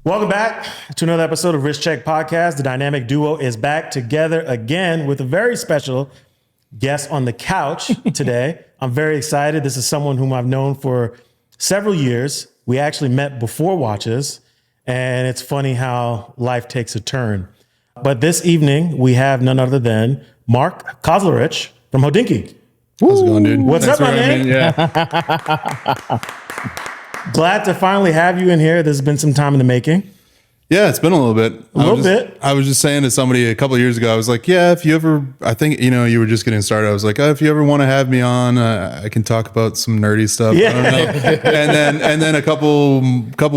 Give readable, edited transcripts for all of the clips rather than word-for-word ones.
Welcome back to another episode of Wrist Check Podcast. The dynamic duo is back together again with a very special guest on the couch today. I'm very excited. This is someone whom I've known for several years. We actually met before watches, and it's funny how life takes a turn. But this evening, we have none other than Mark Kauzlarich from Hodinkee. How's it going, dude? What's Thanks up, my man? Yeah. Glad to finally have you in here. This has been some time in the making. Yeah, it's been a little bit. I was just saying to somebody a couple of years ago, I was like, yeah, if you ever, I think, you were just getting started. I was like, oh, if you ever want to have me on, I can talk about some nerdy stuff. Yeah. I don't know. and then a couple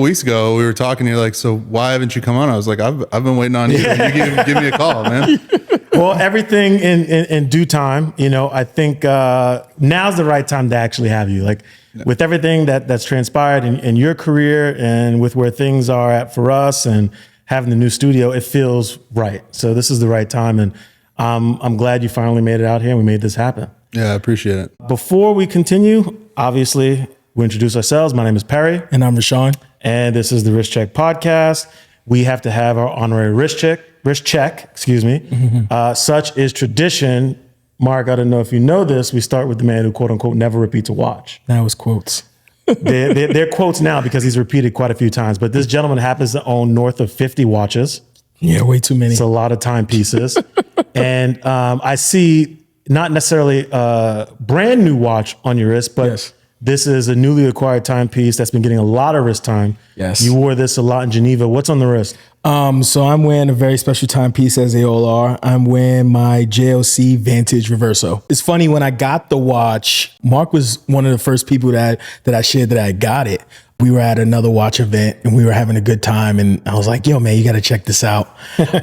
weeks ago, we were talking, you're like, so why haven't you come on? I was like, I've been waiting on you. You give me a call, man. Well, everything in due time. I think now's the right time to actually have you. Like with everything that's transpired in your career and with where things are at for us and having the new studio, it feels right. So this is the right time. And I'm glad you finally made it out here and we made this happen. Yeah, I appreciate it. Before we continue, obviously, we introduce ourselves. My name is Perri. And I'm Rashawn. And this is the Wrist Check Podcast. We have to have our honorary wrist check, excuse me. Mm-hmm. Such is tradition. Mark, I don't know if you know this. We start with the man who, quote unquote, never repeats a watch. That was quotes. They're quotes now because he's repeated quite a few times. But this gentleman happens to own north of 50 watches. Yeah, way too many. It's a lot of timepieces. And I see not necessarily a brand new watch on your wrist, but yes. This is a newly acquired timepiece that's been getting a lot of wrist time. Yes. You wore this a lot in Geneva. What's on the wrist? So I'm wearing a very special timepiece, as they all are. I'm wearing my JLC Vantage Reverso. It's funny, when I got the watch, Mark was one of the first people that I shared that I got it. We were at another watch event and we were having a good time. And I was like, yo, man, you got to check this out.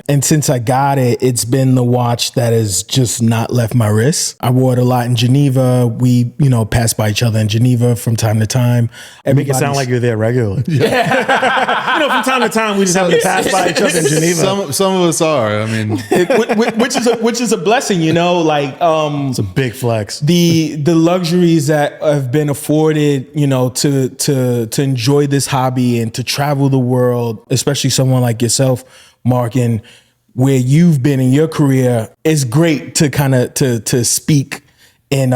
And since I got it, it's been the watch that has just not left my wrist. I wore it a lot in Geneva. We, passed by each other in Geneva from time to time. Make it sound like you're there regularly. Yeah. From time to time, we just have to pass by each other in Geneva. Some of us are. I mean, which is a blessing, it's a big flex. The luxuries that have been afforded, to enjoy this hobby and to travel the world, especially someone like yourself, Mark, and where you've been in your career, is great to kind of to speak in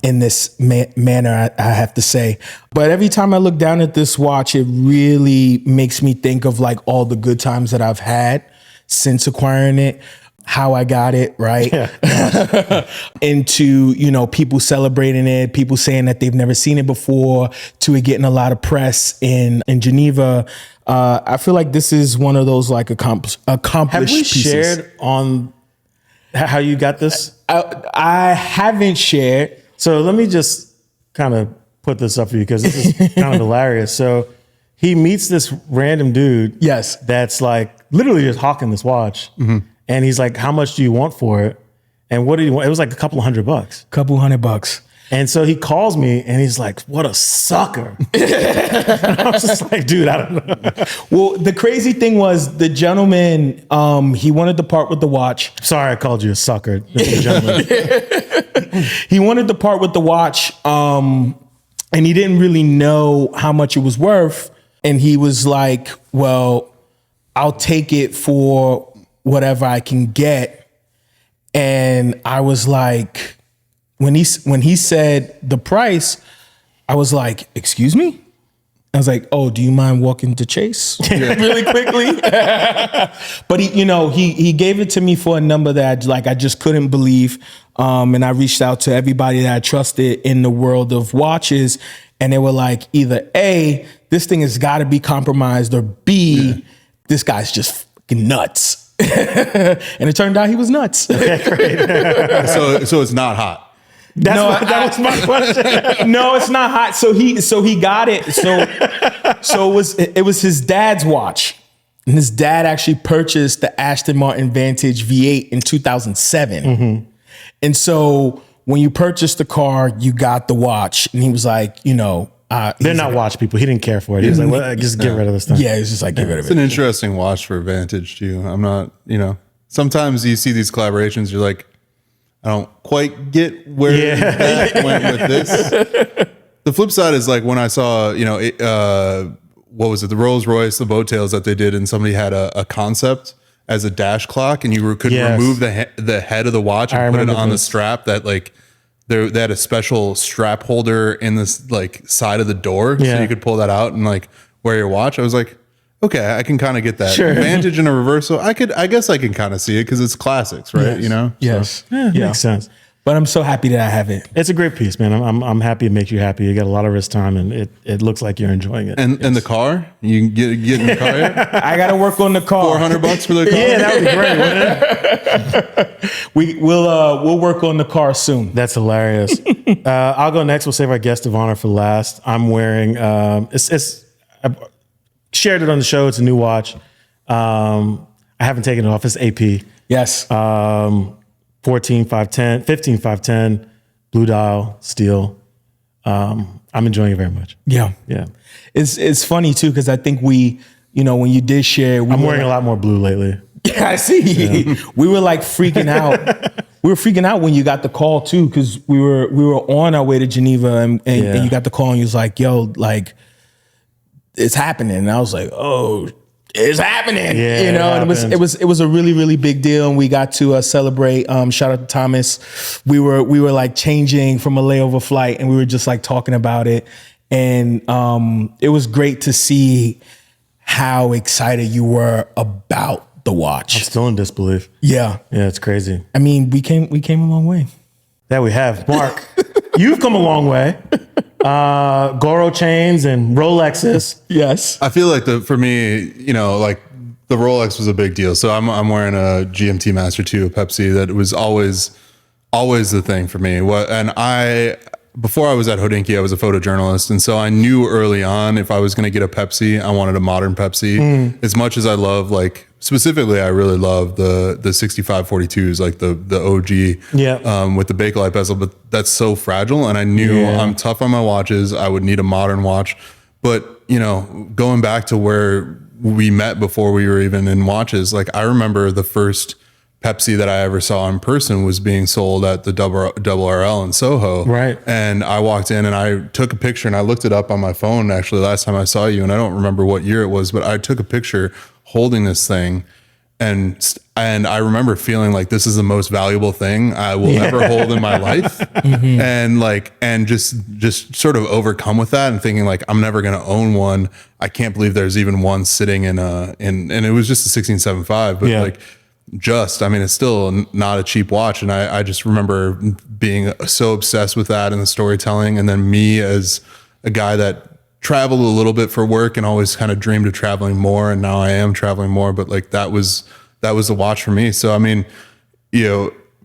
this manner, I have to say. But every time I look down at this watch, it really makes me think of like all the good times that I've had since acquiring it. How I got it, right? Yeah. Into, people celebrating it, people saying that they've never seen it before, to it getting a lot of press in Geneva. I feel like this is one of those like accomplished Have we pieces. shared on how you got this? I haven't shared. So let me just kind of put this up for you because this is kind of hilarious. So he meets this random dude. Yes. That's like literally just hawking this watch. Mm-hmm. And he's like, how much do you want for it? And what did he want? It was like a couple $100. Couple $100. And so he calls me and he's like, what a sucker. And I was just like, dude, I don't know. Well, the crazy thing was the gentleman, he wanted to part with the watch. Sorry, I called you a sucker. Gentleman. He wanted to part with the watch. And he didn't really know how much it was worth. And he was like, well, I'll take it for whatever I can get. And I was like, when he said the price, I was like, excuse me? I was like, oh, do you mind walking to Chase really quickly? But he gave it to me for a number that I just couldn't believe. And I reached out to everybody that I trusted in the world of watches, and they were like, either A, this thing has got to be compromised, or B, this guy's just fucking nuts. And it turned out he was nuts. Okay, great. so it's not hot. That was my question. No, it's not hot. So he got it. So it was his dad's watch. And his dad actually purchased the Aston Martin Vantage V8 in 2007. Mm-hmm. And so when you purchased the car, you got the watch. And he was like, they're not watch people. He didn't care for it. He was like, well, just get rid of this thing. Yeah, it's just like, get rid of it. It's an interesting watch for Vantage too. I'm not, sometimes you see these collaborations, you're like, I don't quite get where that went with this. The flip side is like when I saw, what was it? The Rolls Royce, the boat tails that they did, and somebody had a concept as a dash clock, and you could remove the head of the watch and put it on the strap. That like they had a special strap holder in this like side of the door, so you could pull that out and like wear your watch. I was like, okay, I can kind of get that Vantage and a reversal. I guess I can kind of see it because it's classics, right? Yes. You know, Yes, Yeah, makes sense. But I'm so happy that I have it. It's a great piece, man. I'm happy it makes you happy. You got a lot of wrist time, and it looks like you're enjoying it. And the car, you can get in the car yet? I got to work on the car. $400 for the car. Yeah, that would be great, wouldn't it? We'll work on the car soon. That's hilarious. I'll go next. We'll save our guest of honor for last. I'm wearing I shared it on the show. It's a new watch. I haven't taken it off. It's AP. Yes. 15-510, blue dial, steel. I'm enjoying it very much. Yeah. Yeah. It's funny too, because I think we, when you did share, I'm wearing a lot more blue lately. Yeah, I see. Yeah. We were like freaking out. We were freaking out when you got the call too, because we were on our way to Geneva, and you got the call, and you was like, "Yo, like, it's happening." And I was like, "Oh, it's happening!" Yeah, and it was a really, really big deal, and we got to celebrate. Shout out to Thomas. We were like changing from a layover flight, and we were just like talking about it, and it was great to see how excited you were about the watch. I'm still in disbelief. Yeah. Yeah, it's crazy. I mean, we came a long way. That we have. Mark, you've come a long way. Goro chains and Rolexes. Yes. I feel like for me, like the Rolex was a big deal. So I'm wearing a GMT-Master II, a Pepsi, that was always the thing for me. Before I was at Hodinkee, I was a photojournalist. And so I knew early on if I was going to get a Pepsi, I wanted a modern Pepsi. As much as I love, like, specifically, I really love the 6542s, like the OG with the Bakelite bezel, but that's so fragile. And I knew I'm tough on my watches. I would need a modern watch. But, going back to where we met before we were even in watches, like I remember the first Pepsi that I ever saw in person was being sold at the Double RL in Soho. Right. And I walked in and I took a picture, and I looked it up on my phone actually last time I saw you, and I don't remember what year it was, but I took a picture holding this thing, and I remember feeling like this is the most valuable thing I will ever hold in my life. And just sort of overcome with that and thinking like, I'm never going to own one. I can't believe there's even one sitting and it was just a 1675, but it's still not a cheap watch. And I just remember being so obsessed with that and the storytelling. And then me as a guy that traveled a little bit for work and always kind of dreamed of traveling more. And now I am traveling more, but like that was the watch for me. So, I mean,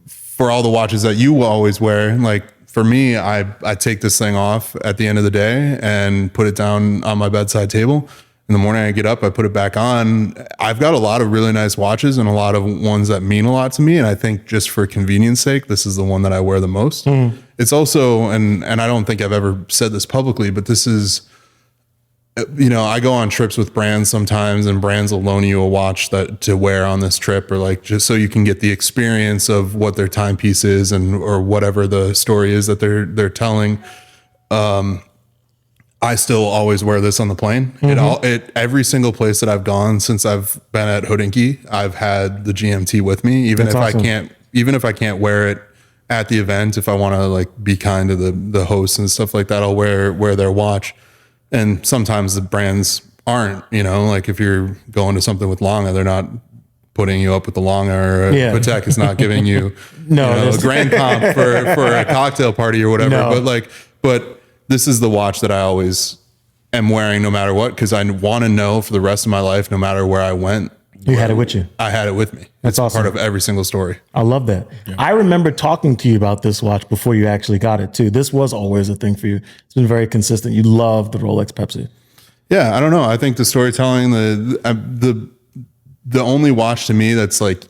for all the watches that you always wear, like for me, I take this thing off at the end of the day and put it down on my bedside table. In the morning I get up, I put it back on. I've got a lot of really nice watches and a lot of ones that mean a lot to me. And I think just for convenience sake, this is the one that I wear the most. It's also, and I don't think I've ever said this publicly, but this is, I go on trips with brands sometimes, and brands will loan you a watch to wear on this trip, or like just so you can get the experience of what their timepiece is or whatever the story is that they're telling. I still always wear this on the plane. Every single place that I've gone since I've been at Hodinkee, I've had the GMT with me, even if I can't wear it at the event. If I want to like be kind to the hosts and stuff like that, I'll wear their watch. And sometimes the brands aren't, like if you're going to something with Lange, they're not putting you up with the Lange, or Patek is not giving you, a grand comp for a cocktail party or whatever. But this is the watch that I always am wearing no matter what, because I want to know for the rest of my life, no matter where I went. You had it with you. I had it with me. That's awesome. Part of every single story. I love that. Yeah. I remember talking to you about this watch before you actually got it too. This was always a thing for you. It's been very consistent. You love the Rolex Pepsi. Yeah, I don't know. I think the storytelling, the only watch to me that's like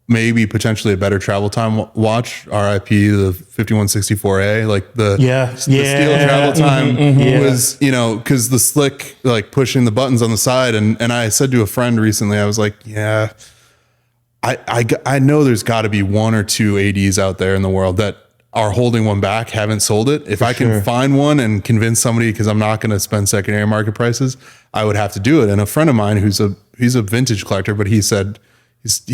maybe potentially a better travel time watch, RIP, the 5164A, like the steel travel time was, because the slick, like pushing the buttons on the side. And I said to a friend recently, I was like, I know there's got to be one or two ADs out there in the world that are holding one back, haven't sold it. If I can find one and convince somebody, because I'm not going to spend secondary market prices, I would have to do it. And a friend of mine he's a vintage collector, but he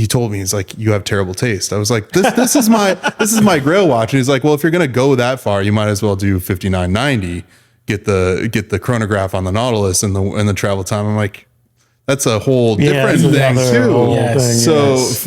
told me, he's like, you have terrible taste. I was like, this is my Grail watch. And he's like, well, if you're going to go that far, you might as well do 59.90, get the chronograph on the Nautilus and the travel time. I'm like, that's a whole different thing too.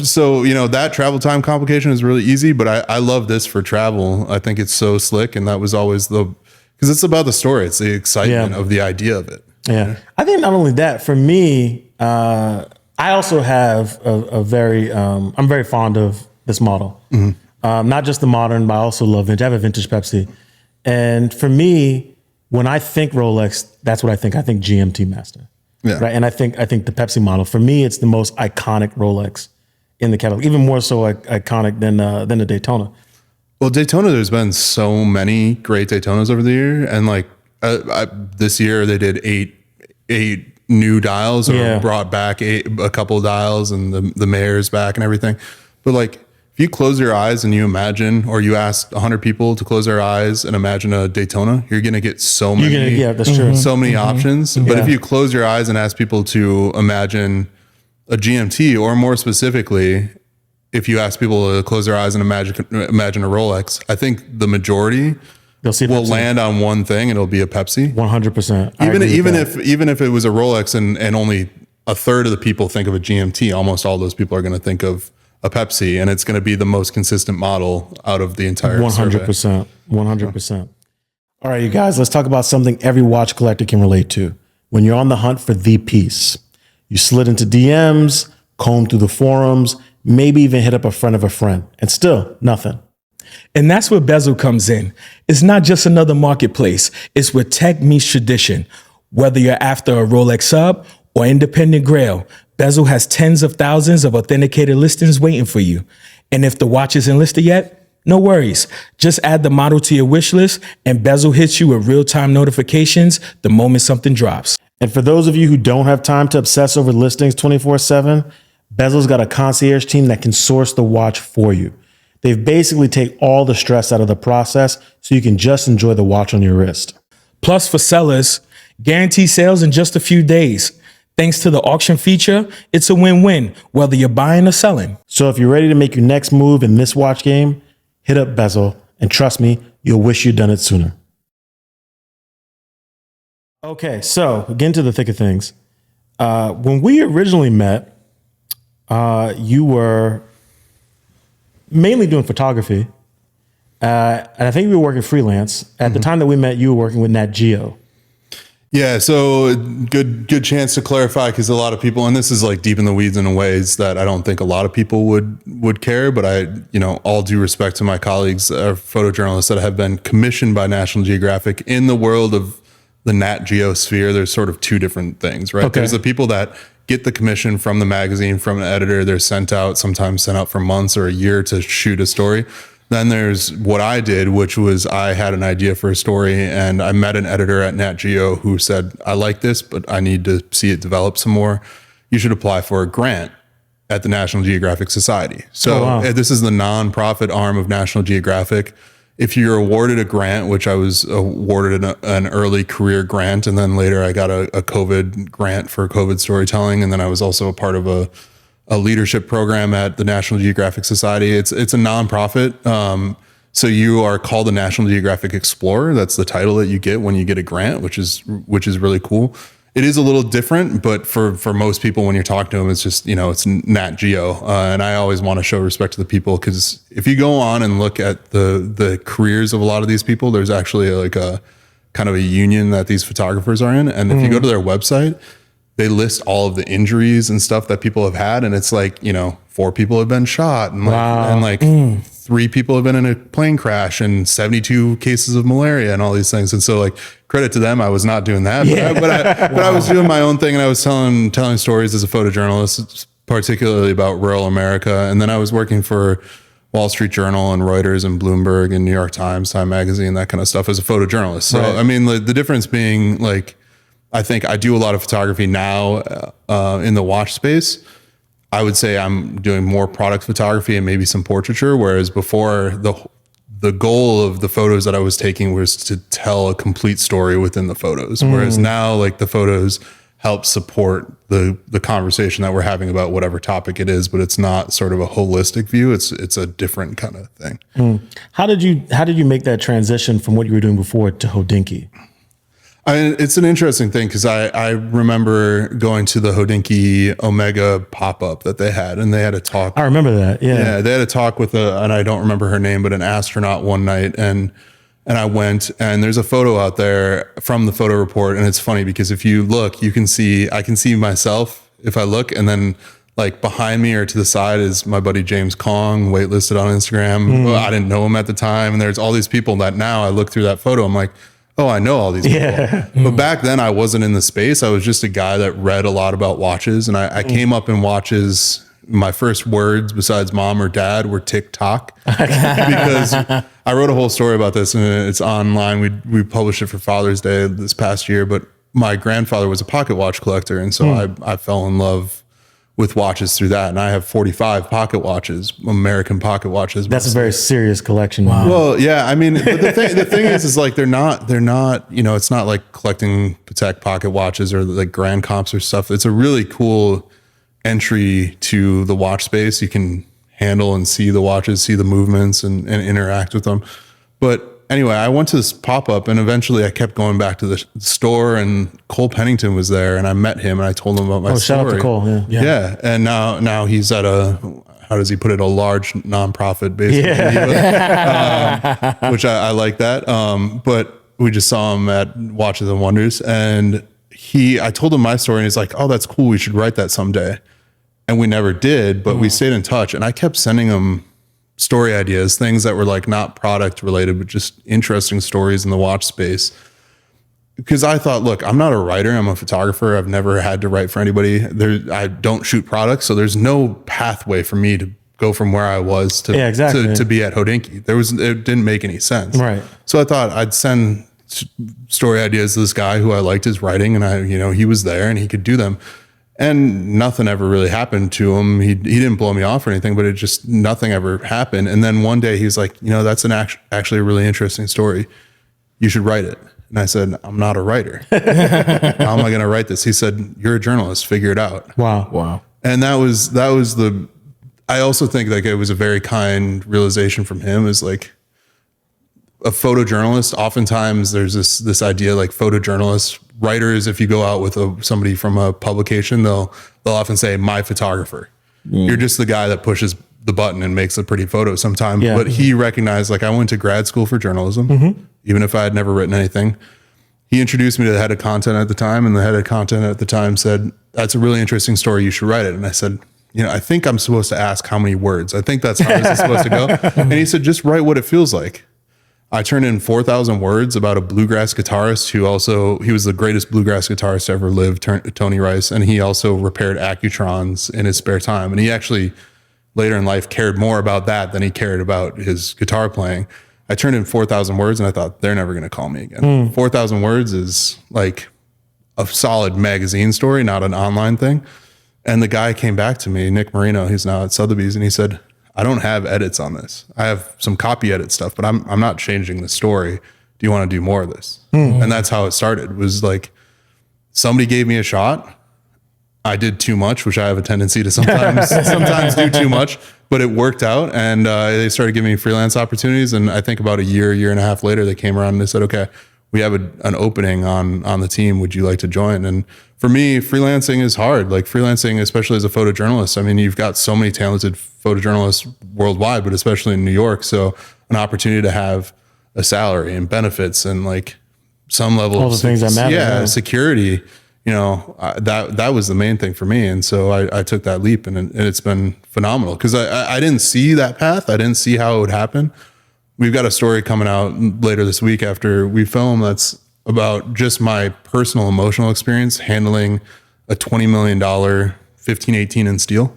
So, you know, that travel time complication is really easy, but I love this for travel. I think it's so slick. And that was always because it's about the story. It's the excitement of the idea of it. Yeah. I think not only that, for me, I also have I'm very fond of this model. Not just the modern, but I also love vintage. I have a vintage Pepsi. And for me, when I think Rolex, that's what I think. I think GMT-Master. Yeah. Right. And I think the Pepsi model, for me, it's the most iconic Rolex in the catalog, even more so iconic than the Daytona. Well, Daytona, there's been so many great Daytonas over the year. And like this year they did eight new dials, or brought back a couple of dials, and the mayor's back and everything. But like, if you close your eyes and you imagine, or you ask 100 people to close their eyes and imagine a Daytona, you're going to get so many, that's true. So many options. But if you close your eyes and ask people to imagine a GMT, or more specifically, if you ask people to close their eyes and imagine a Rolex, I think the majority will land on one thing, and it'll be a Pepsi. 100%. Even if it was a Rolex and only a third of the people think of a GMT, almost all those people are going to think of a Pepsi, and it's going to be the most consistent model out of the entire 100%. 100%. All right, you guys, let's talk about something every watch collector can relate to. When you're on the hunt for the piece, you slid into DMs, combed through the forums, maybe even hit up a friend of a friend, and still nothing. And that's where Bezel comes in. It's not just another marketplace. It's where tech meets tradition. Whether you're after a Rolex sub or independent Grail, Bezel has tens of thousands of authenticated listings waiting for you. And if the watch isn't listed yet, no worries. Just add the model to your wish list, and Bezel hits you with real-time notifications the moment something drops. And for those of you who don't have time to obsess over listings 24/7, Bezel's got a concierge team that can source the watch for you. They've basically take all the stress out of the process, so you can just enjoy the watch on your wrist. Plus, for sellers, guarantee sales in just a few days. Thanks to the auction feature, it's a win-win, whether you're buying or selling. So if you're ready to make your next move in this watch game, hit up Bezel, and trust me, you'll wish you'd done it sooner. Okay, so getting to the thick of things. When we originally met, you were mainly doing photography, and I think you were working freelance. At the time that we met, you were working with Nat Geo. Yeah, so good chance to clarify, because a lot of people, and this is like deep in the weeds in ways that I don't think a lot of people would care, but I, all due respect to my colleagues, photojournalists that have been commissioned by National Geographic in the world of the Nat Geo sphere, there's sort of two different things, right? Okay. There's the people that get the commission from the magazine, from an editor, they're sometimes sent out for months or a year to shoot a story. Then there's what I did, which was I had an idea for a story, and I met an editor at Nat Geo who said, I like this, but I need to see it develop some more. You should apply for a grant at the National Geographic Society. So This is the nonprofit arm of National Geographic. If you're awarded a grant, which I was awarded an early career grant, and then later I got a COVID grant for COVID storytelling, and then I was also a part of a leadership program at the National Geographic Society. It's a nonprofit. So you are called a National Geographic Explorer. That's the title that you get when you get a grant, which is really cool. It is a little different, but for most people, when you're talking to them, it's just, it's Nat Geo. And I always want to show respect to the people, because if you go on and look at the careers of a lot of these people, there's actually like a kind of a union that these photographers are in. And if you go to their website, they list all of the injuries and stuff that people have had. And it's like, 4 people have been shot, and 3 people have been in a plane crash, and 72 cases of malaria and all these things. And so credit to them. I was not doing that, but I was doing my own thing, and I was telling stories as a photojournalist, particularly about rural America. And then I was working for Wall Street Journal and Reuters and Bloomberg and New York Times, Time Magazine, that kind of stuff as a photojournalist. So, right. I mean, the difference being I think I do a lot of photography now in the watch space. I would say I'm doing more product photography and maybe some portraiture, whereas before the the goal of the photos that I was taking was to tell a complete story within the photos. Whereas now, like, the photos help support the conversation that we're having about whatever topic it is, but it's not sort of a holistic view. It's a different kind of thing. How did you make that transition from what you were doing before to Hodinkee? It's an interesting thing because I remember going to the Hodinkee Omega pop-up that they had, and they had a talk. I remember that. Yeah, they had a talk with and I don't remember her name, but an astronaut one night, and I went, and there's a photo out there from the photo report, and it's funny because if you look, I can see myself if I look, and then like behind me or to the side is my buddy James Kong, waitlisted on Instagram. Well, I didn't know him at the time, and there's all these people that now I look through that photo, I'm like, oh, I know all these people. Yeah. But back then I wasn't in the space. I was just a guy that read a lot about watches, and I came up in watches. My first words besides mom or dad were TikTok because I wrote a whole story about this, and it's online. We published it for Father's Day this past year, but my grandfather was a pocket watch collector. And so I fell in love with watches through that. And I have 45 pocket watches, American pocket watches. That's a very serious collection. Wow. Well, yeah, I mean, but the thing is like, they're not, it's not like collecting Patek pocket watches or like Grand Comps or stuff. It's a really cool entry to the watch space. You can handle and see the watches, see the movements and interact with them. But anyway, I went to this pop-up, and eventually I kept going back to the store, and Cole Pennington was there, and I met him, and I told him about my story. Shout out to Cole. Yeah. And now he's at how does he put it? A large nonprofit basically, which I like that. But we just saw him at Watches and Wonders, and I told him my story, and he's like, oh, that's cool. We should write that someday. And we never did, but we stayed in touch, and I kept sending him story ideas, things that were like not product related, but just interesting stories in the watch space. Because I thought, look, I'm not a writer. I'm a photographer. I've never had to write for anybody. I don't shoot products. So there's no pathway for me to go from where I was to be at Hodinkee. It didn't make any sense. Right. So I thought I'd send story ideas to this guy who I liked his writing, and he was there and he could do them. And nothing ever really happened to him. He didn't blow me off or anything, but nothing ever happened. And then one day he's like, that's actually a really interesting story. You should write it. And I said, I'm not a writer. How am I going to write this? He said, you're a journalist. Figure it out. Wow. And that was I also think like it was a very kind realization from him, is like, a photojournalist, oftentimes there's this idea like photojournalists, writers, if you go out with somebody from a publication, they'll often say, my photographer. You're just the guy that pushes the button and makes a pretty photo sometimes. Yeah. But he recognized, like, I went to grad school for journalism, even if I had never written anything. He introduced me to the head of content at the time, and the head of content at the time said, that's a really interesting story. You should write it. And I said, I think I'm supposed to ask how many words. I think that's how this is supposed to go. And he said, just write what it feels like. I turned in 4,000 words about a bluegrass guitarist he was the greatest bluegrass guitarist to ever live, Tony Rice, and he also repaired Accutrons in his spare time. And he actually, later in life, cared more about that than he cared about his guitar playing. I turned in 4,000 words, and I thought, they're never going to call me again. 4,000 words is like a solid magazine story, not an online thing. And the guy came back to me, Nick Marino, he's now at Sotheby's, and he said, I don't have edits on this. I have some copy edit stuff, but I'm not changing the story. Do you want to do more of this? And that's how it started. It was like somebody gave me a shot. I did too much, which I have a tendency to sometimes do too much, but it worked out. And they started giving me freelance opportunities. And I think about a year and a half later, they came around and they said, okay, we have an opening on the team. Would you like to join? And for me, freelancing is hard. Like freelancing, especially as a photojournalist. I mean, you've got so many talented photojournalists worldwide, but especially in New York. So an opportunity to have a salary and benefits and like some level all the things that matter. Yeah, security. That was the main thing for me. And so I took that leap, and it's been phenomenal because I didn't see that path. I didn't see how it would happen. We've got a story coming out later this week after we film that's about just my personal emotional experience handling a $20 million 1518 in steel.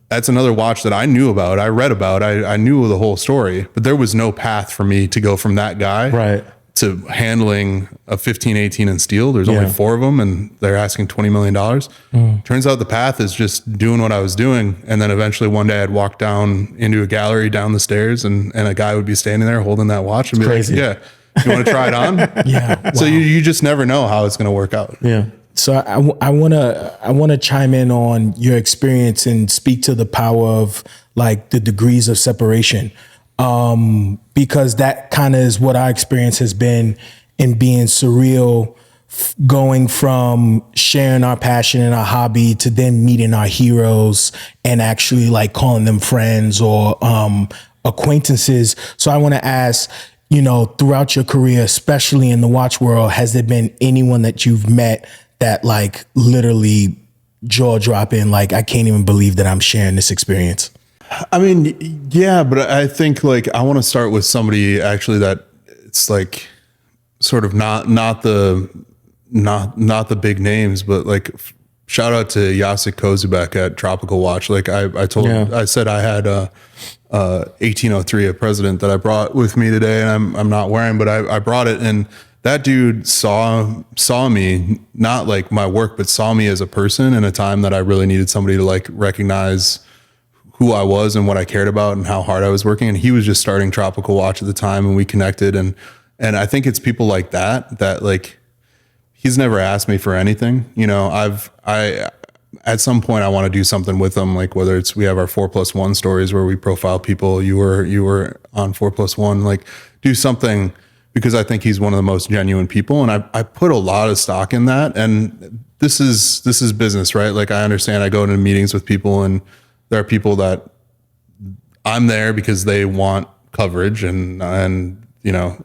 That's another watch that I knew about. I read about. I knew the whole story, but there was no path for me to go from that guy to handling a 1518 in steel. There's only 4 of them and they're asking $20 million. Turns out the path is just doing what I was doing. And then eventually one day I'd walk down into a gallery down the stairs and a guy would be standing there holding that watch and be crazy. like, yeah, you want to try it on? Yeah. Wow. So you just never know how it's going to work out. Yeah. So I wanna chime in on your experience and speak to the power of like the degrees of separation, because that kind of is what our experience has been in being surreal, going from sharing our passion and our hobby to then meeting our heroes and actually like calling them friends or acquaintances. So I want to ask, you know, throughout your career, especially in the watch world, has there been anyone that you've met that like literally jaw dropping, like, I can't even believe that I'm sharing this experience? I mean, yeah, but I think like I want to start with somebody actually that it's like sort of not the big names, but like shout out to Jacek Kozubek at Tropical Watch. Like I said I had a 1803, a President that I brought with me today, and I'm not wearing, but I brought it, and that dude saw me, not like my work, but saw me as a person in a time that I really needed somebody to like recognize who I was and what I cared about and how hard I was working. And he was just starting Tropical Watch at the time, and we connected. And I think it's people like that like, he's never asked me for anything. You know, I at some point I want to do something with them. Like whether it's, we have our 4+1 stories where we profile people. You were on 4+1, like do something, because I think he's one of the most genuine people. And I put a lot of stock in that. And this is business, right? Like I understand, I go into meetings with people and there are people that I'm there because they want coverage and, you know,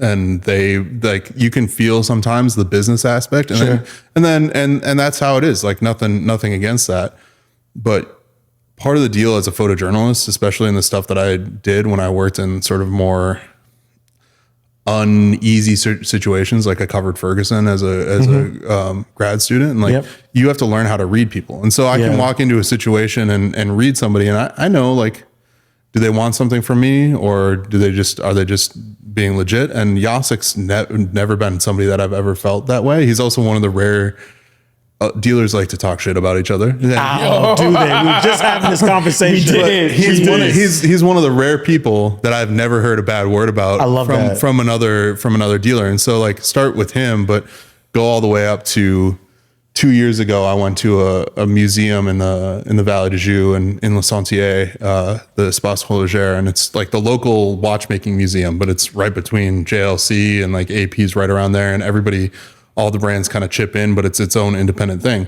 and they like, you can feel sometimes the business aspect and then that's how it is. Like nothing against that. But part of the deal as a photojournalist, especially in the stuff that I did when I worked in sort of more uneasy situations, like I covered Ferguson as a grad student, and like you have to learn how to read people. And so I can walk into a situation and read somebody, and I know, like, do they want something from me, or are they just being legit? And Jacek's never been somebody that I've ever felt that way. He's also one of the rare dealers like to talk shit about each other. Oh, do they? We were just having this conversation. He's one of the rare people that I've never heard a bad word about. I love that. From another dealer. And so like start with him, but go all the way up to 2 years ago. I went to a museum in the Valley de Joux in Le Sentier, the Espace Horlogère, and it's like the local watchmaking museum, but it's right between JLC and like AP's right around there, and everybody, all the brands kind of chip in, but it's its own independent thing.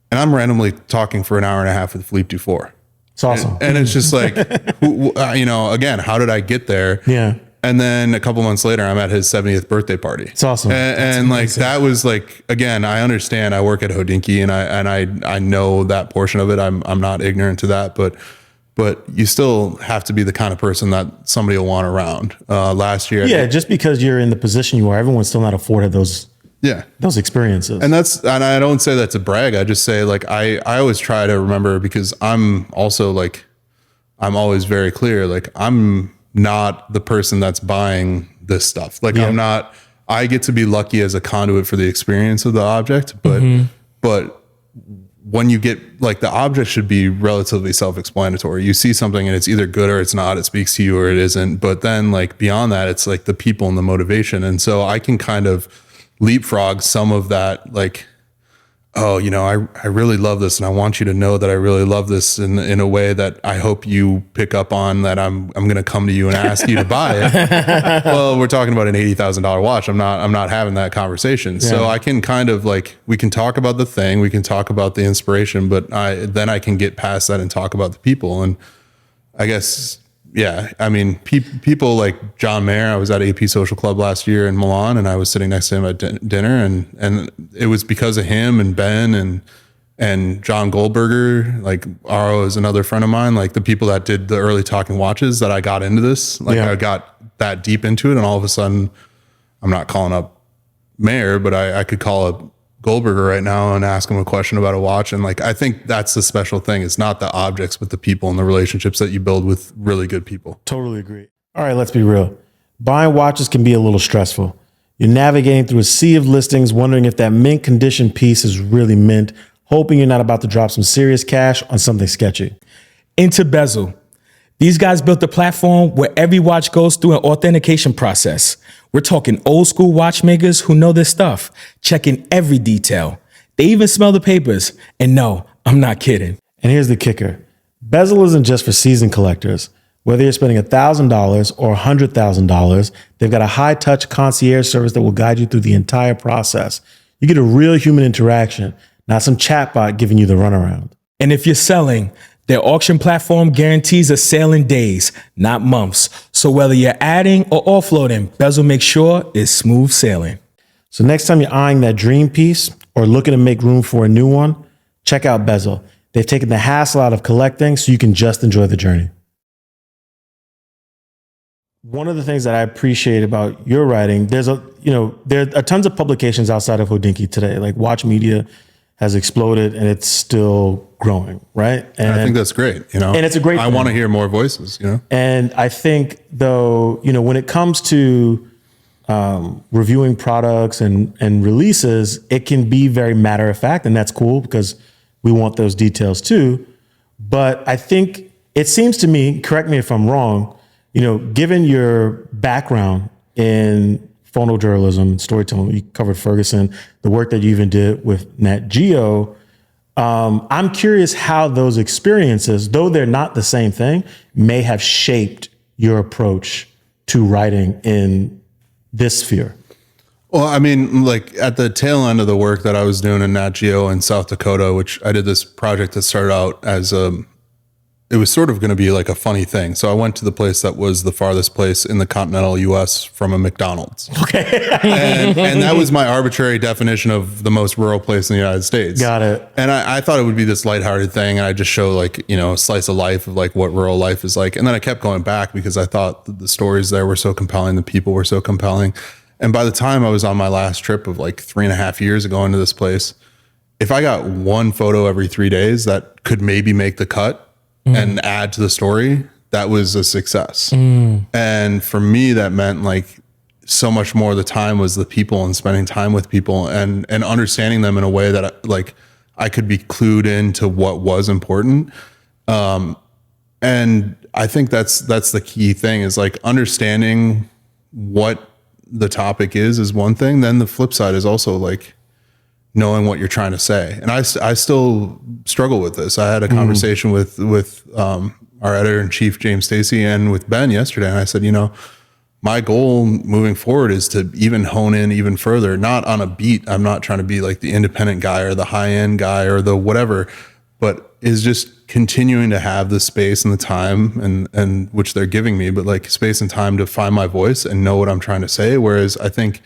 And I'm randomly talking for an hour and a half with Philippe Dufour. It's awesome. And it's just like, you know, again, how did I get there? Yeah. And then a couple months later, I'm at his 70th birthday party. It's awesome. And like, that was like, again, I understand, I work at Hodinkee and I know that portion of it. I'm not ignorant to that, but you still have to be the kind of person that somebody will want around. Last year. Yeah. Just because you're in the position you are, everyone's still not afforded those experiences. And I don't say that to brag. I just say, like, I always try to remember, because I'm also like, I'm always very clear. Like, I'm not the person that's buying this stuff. Like I get to be lucky as a conduit for the experience of the object, but when you get, like, the object should be relatively self-explanatory. You see something and it's either good or it's not, it speaks to you or it isn't. But then, like, beyond that, it's like the people and the motivation. And so I can kind of leapfrog some of that, like, oh, you know, I really love this, and I want you to know that I really love this in a way that I hope you pick up on, that I'm going to come to you and ask you to buy it. Well, we're talking about an $80,000 watch. I'm not having that conversation. Yeah. So I can kind of, like, we can talk about the thing, we can talk about the inspiration, but then I can get past that and talk about the people. And I guess, yeah, I mean, people like John Mayer. I was at AP Social Club last year in Milan, and I was sitting next to him at dinner, and it was because of him and Ben and John Goldberger. Like, Aro is another friend of mine. Like, the people that did the early Talking Watches, that I got into this. Like, I got that deep into it, and all of a sudden, I'm not calling up Mayer, but I could call up Goldberger right now and ask him a question about a watch. And, like, I think that's the special thing. It's not the objects, but the people and the relationships that you build with really good people. Totally agree. All right, let's be real. Buying watches can be a little stressful. You're navigating through a sea of listings, wondering if that mint condition piece is really mint, hoping you're not about to drop some serious cash on something sketchy. Into Bezel. These guys built a platform where every watch goes through an authentication process. We're talking old school watchmakers who know their stuff, checking every detail. They even smell the papers. And no, I'm not kidding. And here's the kicker. Bezel isn't just for seasoned collectors. Whether you're spending $1,000 or $100,000, they've got a high-touch concierge service that will guide you through the entire process. You get a real human interaction, not some chatbot giving you the runaround. And if you're selling, their auction platform guarantees a sale in days, not months. So whether you're adding or offloading, Bezel makes sure it's smooth sailing. So next time you're eyeing that dream piece or looking to make room for a new one, check out Bezel. They've taken the hassle out of collecting so you can just enjoy the journey. One of the things that I appreciate about your writing, there are tons of publications outside of Hodinkee today. Like Watch Media has exploded and it's still growing, right? And I think that's great, And it's a great I thing. want to hear more voices, And I think though, when it comes to reviewing products and releases, it can be very matter of fact, and that's cool because we want those details too. But I think it seems to me, correct me if I'm wrong, given your background in photojournalism, storytelling, you covered Ferguson, the work that you even did with Nat Geo, I'm curious how those experiences, though they're not the same thing, may have shaped your approach to writing in this sphere. Well, I mean, like at the tail end of the work that I was doing in Nat Geo in South Dakota, which I did this project that started out as it was sort of going to be like a funny thing. So I went to the place that was the farthest place in the continental US from a McDonald's. Okay. and that was my arbitrary definition of the most rural place in the United States. Got it. And I thought it would be this lighthearted thing. And I just show like, a slice of life of like what rural life is like. And then I kept going back because I thought the stories there were so compelling. The people were so compelling. And by the time I was on my last trip of like 3.5 years ago into this place, if I got one photo every 3 days that could maybe make the cut, and add to the story, that was a success. And for me, that meant like so much more of the time was the people and spending time with people and understanding them in a way that I could be clued into what was important. And I think that's the key thing is like understanding what the topic is one thing. Then the flip side is also like knowing what you're trying to say. And I still struggle with this. I had a conversation with our editor-in-chief, James Stacy, and with Ben yesterday. And I said, my goal moving forward is to even hone in even further, not on a beat. I'm not trying to be like the independent guy or the high-end guy or the whatever, but is just continuing to have the space and the time and which they're giving me, but like space and time to find my voice and know what I'm trying to say. Whereas I think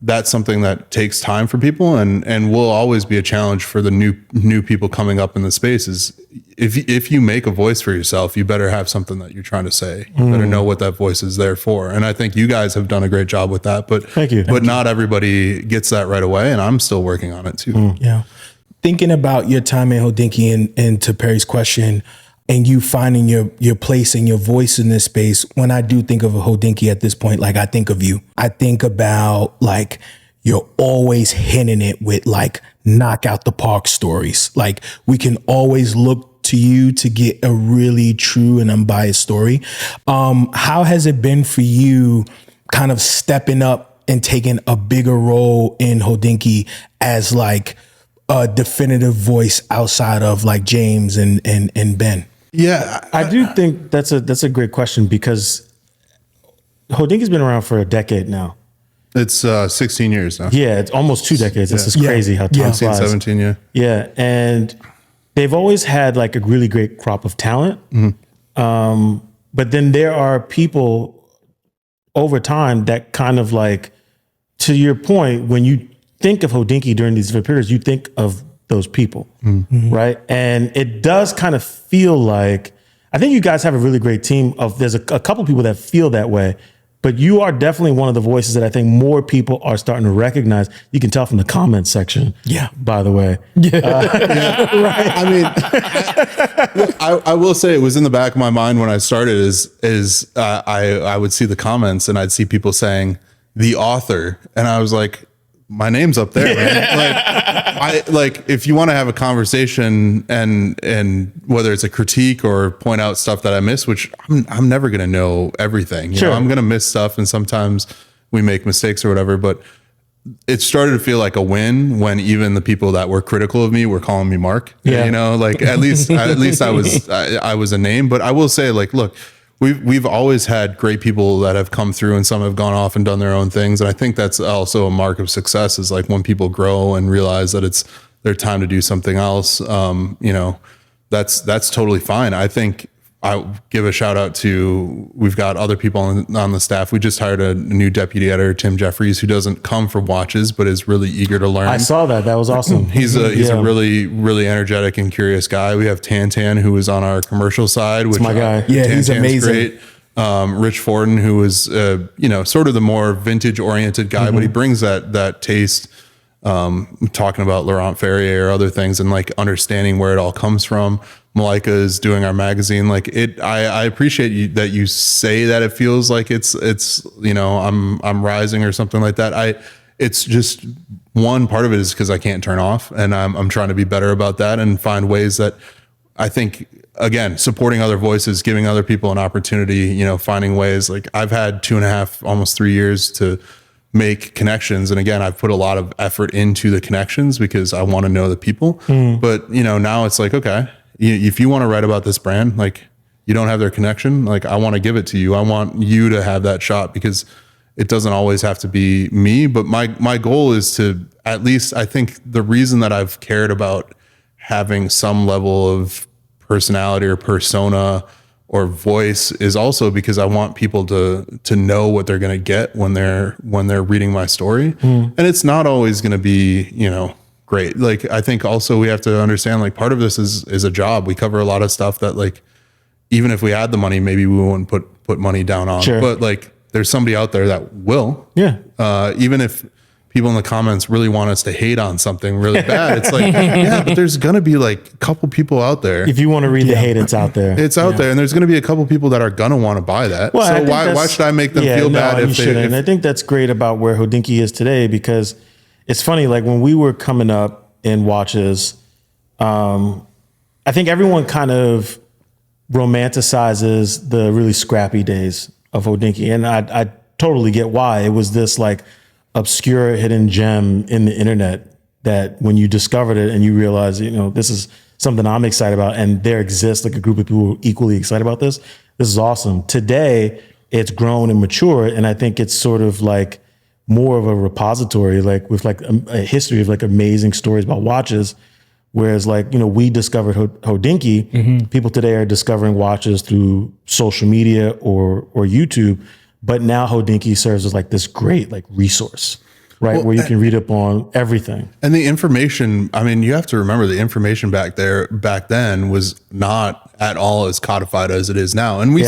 that's something that takes time for people and will always be a challenge for the new people coming up in the space is if you make a voice for yourself, you better have something that you're trying to say. You better know what that voice is there for. And I think you guys have done a great job with that, but Thank you. Not everybody gets that right away. And I'm still working on it too. Yeah. Thinking about your time in Hodinkee and to Perry's question, and you finding your place and your voice in this space, when I do think of a Hodinkee at this point, like I think of you. I think about like you're always hitting it with like knock out the park stories. Like we can always look to you to get a really true and unbiased story. How has it been for you kind of stepping up and taking a bigger role in Hodinkee as like a definitive voice outside of like James and Ben? Yeah. I do think that's a great question because Hodinkee's been around for a decade now. It's 16 years now. Yeah, it's almost 2 decades. This is crazy how time flies. 17, yeah. Yeah, and they've always had like a really great crop of talent. But then there are people over time that kind of like, to your point, when you think of Hodinkee during these periods, you think of those people, right? And it does kind of feel like, I think you guys have a really great team of, there's a couple people that feel that way, But you are definitely one of the voices that I think more people are starting to recognize. You can tell from the comments section. Yeah. By the way. Right. I mean, I will say it was in the back of my mind when I started I would see the comments and I'd see people saying the author. And I was like, my name's up there, man. Like, if you want to have a conversation and whether it's a critique or point out stuff that I miss, which I'm never going to know everything. You know, I'm going to miss stuff and sometimes we make mistakes or whatever, but it started to feel like a win when even the people that were critical of me were calling me Mark. Yeah. You know, like at least I was a name, but I will say, like, look, we've always had great people that have come through and some have gone off and done their own things. And I think that's also a mark of success, is like when people grow and realize that it's their time to do something else. You know, that's totally fine. I think I'll give a shout out to, we've got other people on the staff. We just hired a new deputy editor, Tim Jeffries, who doesn't come from watches, but is really eager to learn. I saw that. That was awesome. He's a really, really energetic and curious guy. We have Tan, who is on our commercial side, which my guy. Yeah, he's amazing. Great. Rich Forden, who is, you know, sort of the more vintage oriented guy, but he brings that taste, talking about Laurent Ferrier or other things and like understanding where it all comes from. Malika is doing our magazine. Like I appreciate that you say that it feels like it's, you know, I'm rising or something like that. It's just one part of it is because I can't turn off, and I'm trying to be better about that and find ways that I think, again, supporting other voices, giving other people an opportunity, you know, finding ways. Like I've had 2.5, almost 3 years to make connections. And again, I've put a lot of effort into the connections because I want to know the people. But, you know, now it's like, okay, if you want to write about this brand, like you don't have their connection, like I want to give it to you. I want you to have that shot, because it doesn't always have to be me. But my goal is to, at least, I think the reason that I've cared about having some level of personality or persona or voice is also because I want people to know what they're going to get when they're reading my story. And it's not always going to be, you know, great. Like, I think also we have to understand, like, part of this is a job. We cover a lot of stuff that, like, even if we had the money, maybe we wouldn't put money down on. Sure. But like, there's somebody out there that will. Yeah. Even if people in the comments really want us to hate on something really bad, it's like, yeah, but there's gonna be like a couple people out there. If you want to read the hate, it's out there. It's out there, and there's gonna be a couple people that are gonna want to buy that. Well, so why should I make them feel bad if they shouldn't? And I think that's great about where Hodinkee is today, because it's funny, like when we were coming up in watches, I think everyone kind of romanticizes the really scrappy days of Hodinkee. And I totally get why. It was this like obscure hidden gem in the internet that when you discovered it and you realize, you know, this is something I'm excited about, and there exists like a group of people who are equally excited about this. This is awesome. Today, it's grown and matured, and I think it's sort of like more of a repository, like with like a history of like amazing stories about watches. Whereas, like, you know, we discovered Hodinkee, people today are discovering watches through social media or YouTube, but now Hodinkee serves as like this great like resource, right? Well, where you can read up on everything. And the information, I mean, you have to remember the information back then was not at all as codified as it is now. And we're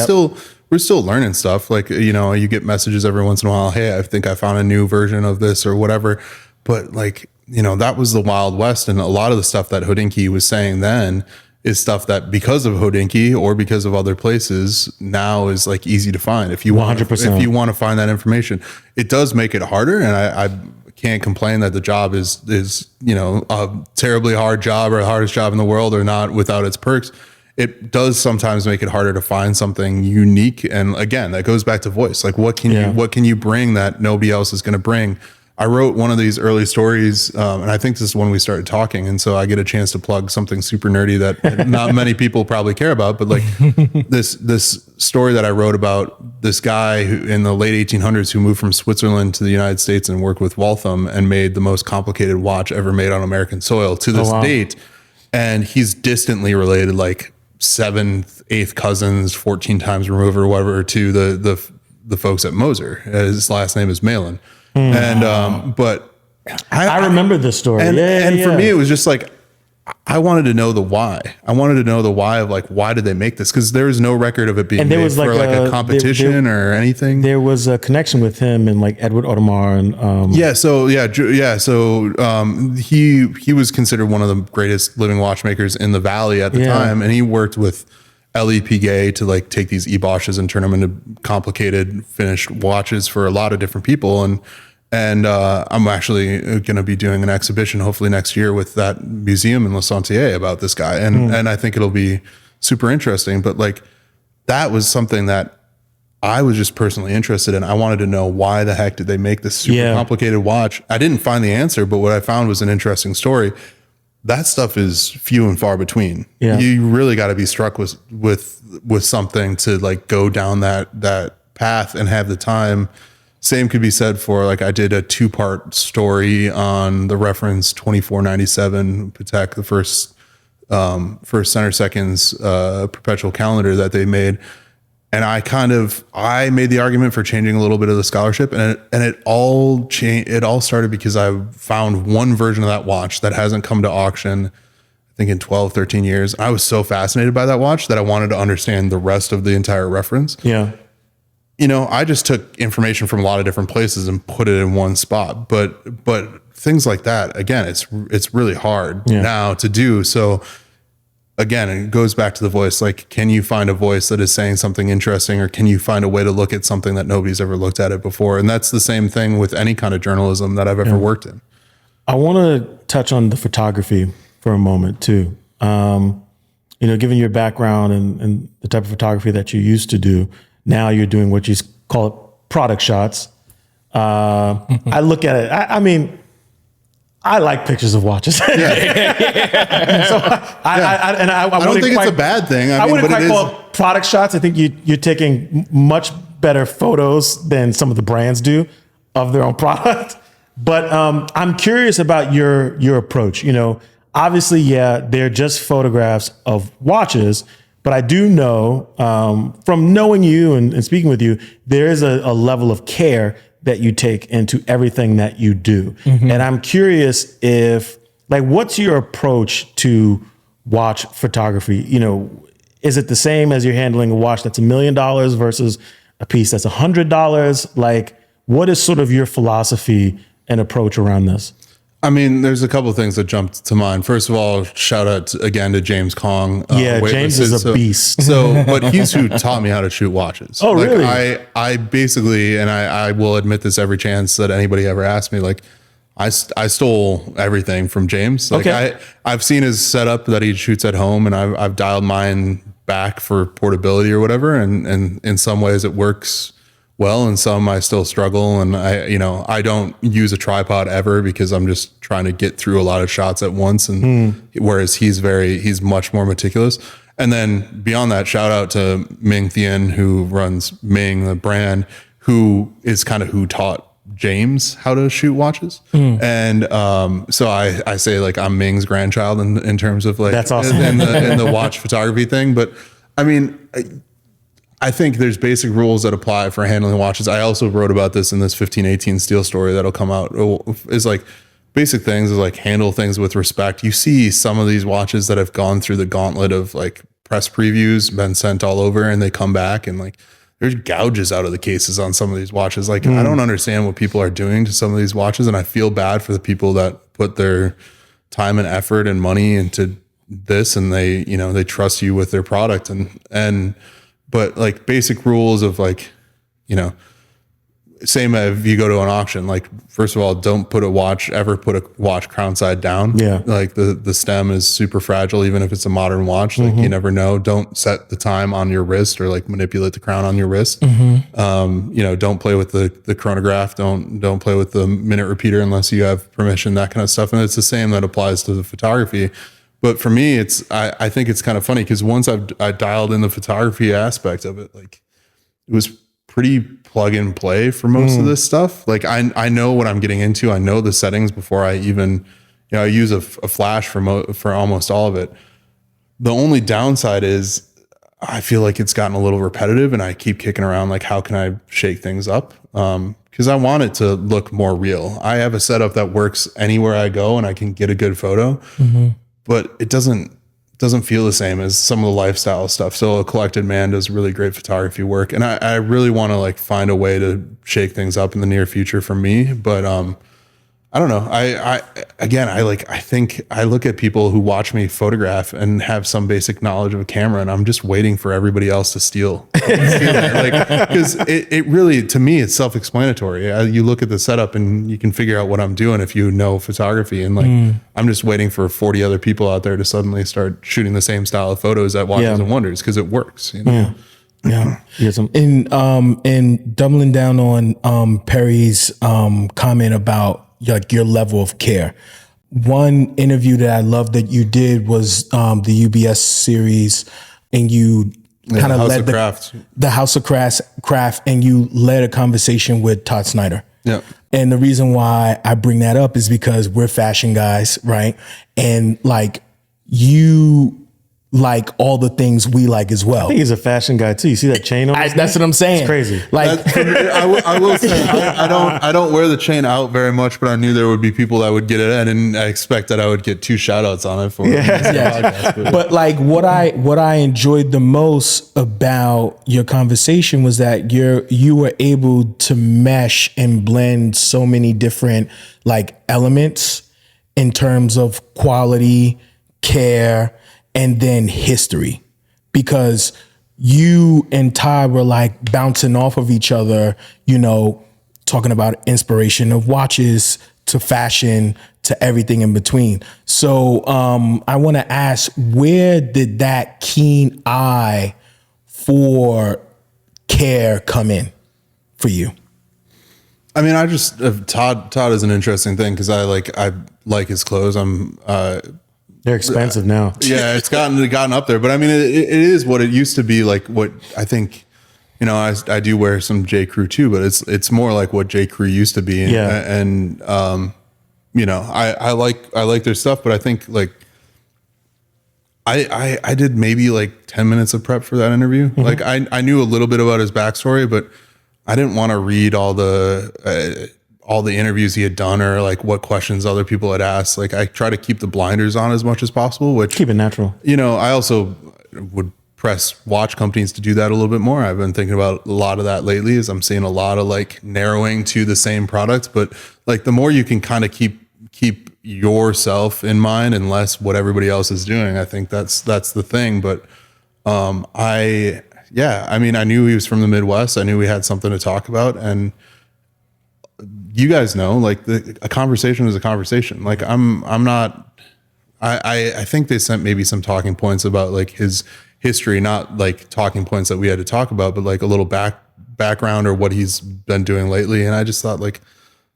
still learning stuff. Like, you know, you get messages every once in a while, hey, I think I found a new version of this or whatever. But like, you know, that was the Wild West. And a lot of the stuff that Hodinkee was saying then is stuff that, because of Hodinkee or because of other places, now is like easy to find. If you want, 100%. if you want to find that information, it does make it harder. And I can't complain that the job is, you know, a terribly hard job or the hardest job in the world or not without its perks. It does sometimes make it harder to find something unique. And again, that goes back to voice. Like, what can you bring that nobody else is going to bring? I wrote one of these early stories, and I think this is when we started talking. And so I get a chance to plug something super nerdy that not many people probably care about, but like this story that I wrote about this guy who in the late 1800s who moved from Switzerland to the United States and worked with Waltham and made the most complicated watch ever made on American soil to this date. And he's distantly related, like 7th, 8th cousins, 14 times removed or whatever, to the folks at Moser. His last name is Malin. And but I remember this story. And for me, it was just like, I wanted to know the why. I wanted to know the why of like, why did they make this? Because there is no record of it being made for a competition or anything. There was a connection with him and like Edward Audemars and he was considered one of the greatest living watchmakers in the Valley at the time, and he worked with L.E. Piguet to like take these e-Bosches and turn them into complicated finished watches for a lot of different people. And I'm actually going to be doing an exhibition hopefully next year with that museum in Le Sentier about this guy. And I think it'll be super interesting. But like, that was something that I was just personally interested in. I wanted to know why the heck did they make this super complicated watch? I didn't find the answer, but what I found was an interesting story. That stuff is few and far between. Yeah. You really got to be struck with something to like go down that path and have the time. Same could be said for like, I did a 2-part story on the reference 2497 Patek, the first center seconds perpetual calendar that they made. And I made the argument for changing a little bit of the scholarship, and it all changed. It all started because I found one version of that watch that hasn't come to auction, I think in 12, 13 years. I was so fascinated by that watch that I wanted to understand the rest of the entire reference. Yeah. You know, I just took information from a lot of different places and put it in one spot. But things like that, again, it's really hard now to do. So again, it goes back to the voice. Like, can you find a voice that is saying something interesting, or can you find a way to look at something that nobody's ever looked at it before? And that's the same thing with any kind of journalism that I've ever worked in. I want to touch on the photography for a moment too. You know, given your background and the type of photography that you used to do, now you're doing what you call it product shots. I look at it. I mean, I like pictures of watches. So I don't think it's a bad thing. I wouldn't quite call it product shots. I think you're taking much better photos than some of the brands do of their own product. But I'm curious about your approach. You know, obviously, they're just photographs of watches. But I do know from knowing you and speaking with you, there is a level of care that you take into everything that you do. Mm-hmm. And I'm curious if, like, what's your approach to watch photography? You know, is it the same as you're handling a watch that's $1 million versus a piece that's $100? Like, what is sort of your philosophy and approach around this? I mean, there's a couple of things that jumped to mind. First of all, shout out again to James Kong. James is a beast. But he's who taught me how to shoot watches. Oh, like, really? I basically, and I will admit this every chance that anybody ever asks me, like, I stole everything from James. Like, okay. I've seen his setup that he shoots at home, and I've dialed mine back for portability or whatever. And in some ways it works well, and some I still struggle, and I don't use a tripod ever because I'm just trying to get through a lot of shots at once, and whereas he's much more meticulous. And then beyond that, shout out to Ming Thien, who runs Ming, the brand, who is kind of who taught James how to shoot watches. And so I say, like, I'm Ming's grandchild in terms of, like, that's awesome. in the watch photography thing. But I mean, I think there's basic rules that apply for handling watches. I also wrote about this in this 1518 Steel story that'll come out. Is like basic things is like handle things with respect. You see some of these watches that have gone through the gauntlet of like press previews, been sent all over, and they come back and like there's gouges out of the cases on some of these watches. Like I don't understand what people are doing to some of these watches, and I feel bad for the people that put their time and effort and money into this, and they trust you with their product but like basic rules of, like, same if you go to an auction, like, first of all, don't put a watch crown side down. Yeah. Like the stem is super fragile, even if it's a modern watch, like you never know. Don't set the time on your wrist or like manipulate the crown on your wrist. Don't play with the chronograph. Don't play with the minute repeater unless you have permission, that kind of stuff. And it's the same that applies to the photography. But for me, I think it's kind of funny because once I dialed in the photography aspect of it, like, it was pretty plug and play for most of this stuff. Like I know what I'm getting into. I know the settings before I even, I use a flash for almost all of it. The only downside is I feel like it's gotten a little repetitive, and I keep kicking around, like, how can I shake things up? Because I want it to look more real. I have a setup that works anywhere I go, and I can get a good photo. but it doesn't feel the same as some of the lifestyle stuff. So A Collected Man does really great photography work. And I really want to like find a way to shake things up in the near future for me. But I don't know. I think I look at people who watch me photograph and have some basic knowledge of a camera, and I'm just waiting for everybody else to steal it. Like, because it really, to me, it's self-explanatory. You look at the setup and you can figure out what I'm doing if you know photography. And like, I'm just waiting for 40 other people out there to suddenly start shooting the same style of photos at Watches and Wonders, because it works. You know? Yeah. And doubling down on Perry's comment about like your level of care. One interview that I loved that you did was the UBS series, and you kind of led the House of Craft, and you led a conversation with Todd Snyder. Yeah. And the reason why I bring that up is because we're fashion guys, right? And like you like all the things we like as well. I think he's a fashion guy too. You see that chain on his that's neck? what I'm saying. It's crazy. Like I will say I don't wear the chain out very much, but I knew there would be people that would get it, and I expect that I would get 2 shout outs on it for podcast. But like what I enjoyed the most about your conversation was that you were able to mesh and blend so many different like elements in terms of quality, care, and then history, because you and Todd were like bouncing off of each other, you know, talking about inspiration of watches to fashion to everything in between. So I want to ask, where did that keen eye for care come in for you? I mean, I just Todd is an interesting thing because I like his clothes. They're expensive now. Yeah, it's gotten up there, but I mean, it is what it used to be. Like what I think, you know, I do wear some J. Crew too, but it's more like what J. Crew used to be. And you know, I like their stuff, but I think like I did maybe like 10 minutes of prep for that interview. Mm-hmm. Like I knew a little bit about his backstory, but I didn't want to read all the interviews he had done or like what questions other people had asked. Like I try to keep the blinders on as much as possible, which keep it natural. You know, I also would press watch companies to do that a little bit more. I've been thinking about a lot of that lately, as I'm seeing a lot of like narrowing to the same product, but like the more you can kind of keep yourself in mind and less what everybody else is doing, I think that's the thing. But I mean, I knew he was from the Midwest. I knew we had something to talk about, and you guys know, like a conversation is a conversation. Like I think they sent maybe some talking points about like his history, not like talking points that we had to talk about, but like a little background or what he's been doing lately. And I just thought like,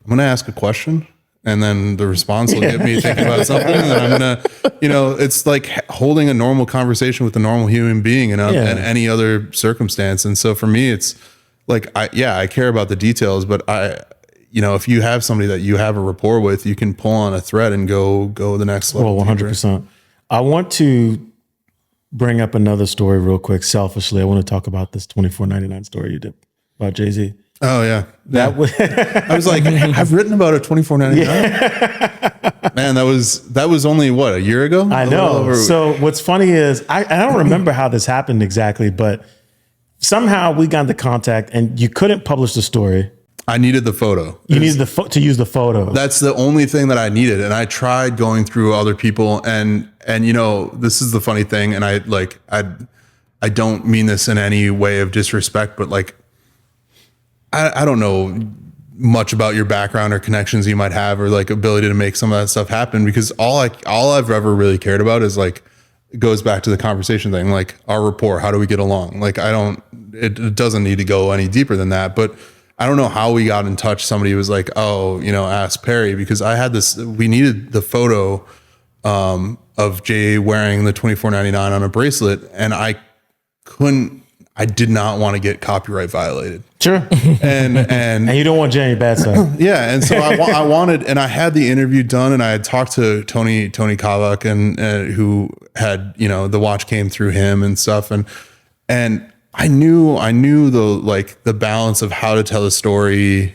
I'm going to ask a question and then the response will get me thinking about something. And then I'm going to, you know, it's like holding a normal conversation with a normal human being in any other circumstance. And so for me, it's like, I care about the details, but you know, if you have somebody that you have a rapport with, you can pull on a thread and go the next level. Well, 100%. I want to bring up another story real quick. Selfishly, I want to talk about this $24.99 story you did about Jay-Z. Oh yeah, that was. I was like, I've written about a $24.99. Man, that was only what, a year ago? I know. So what's funny is I don't remember how this happened exactly, but somehow we got into contact, and you couldn't publish the story. I needed the photo. You needed to use the photo. That's the only thing that I needed. And I tried going through other people, and you know, this is the funny thing. And I don't mean this in any way of disrespect, but like, I don't know much about your background or connections you might have, or like ability to make some of that stuff happen, because all I've ever really cared about is like, it goes back to the conversation thing, like our rapport, how do we get along? Like it doesn't need to go any deeper than that, but I don't know how we got in touch. Somebody was like, oh, you know, ask Perry, because I had we needed the photo of Jay wearing the $24.99 on a bracelet, and I did not want to get copyright violated. Sure. And you don't want Jay bad stuff. Yeah. And so I wanted, and I had the interview done, and I had talked to Tony Kauzlarich, and who had, you know, the watch came through him and stuff. And I knew the balance of how to tell a story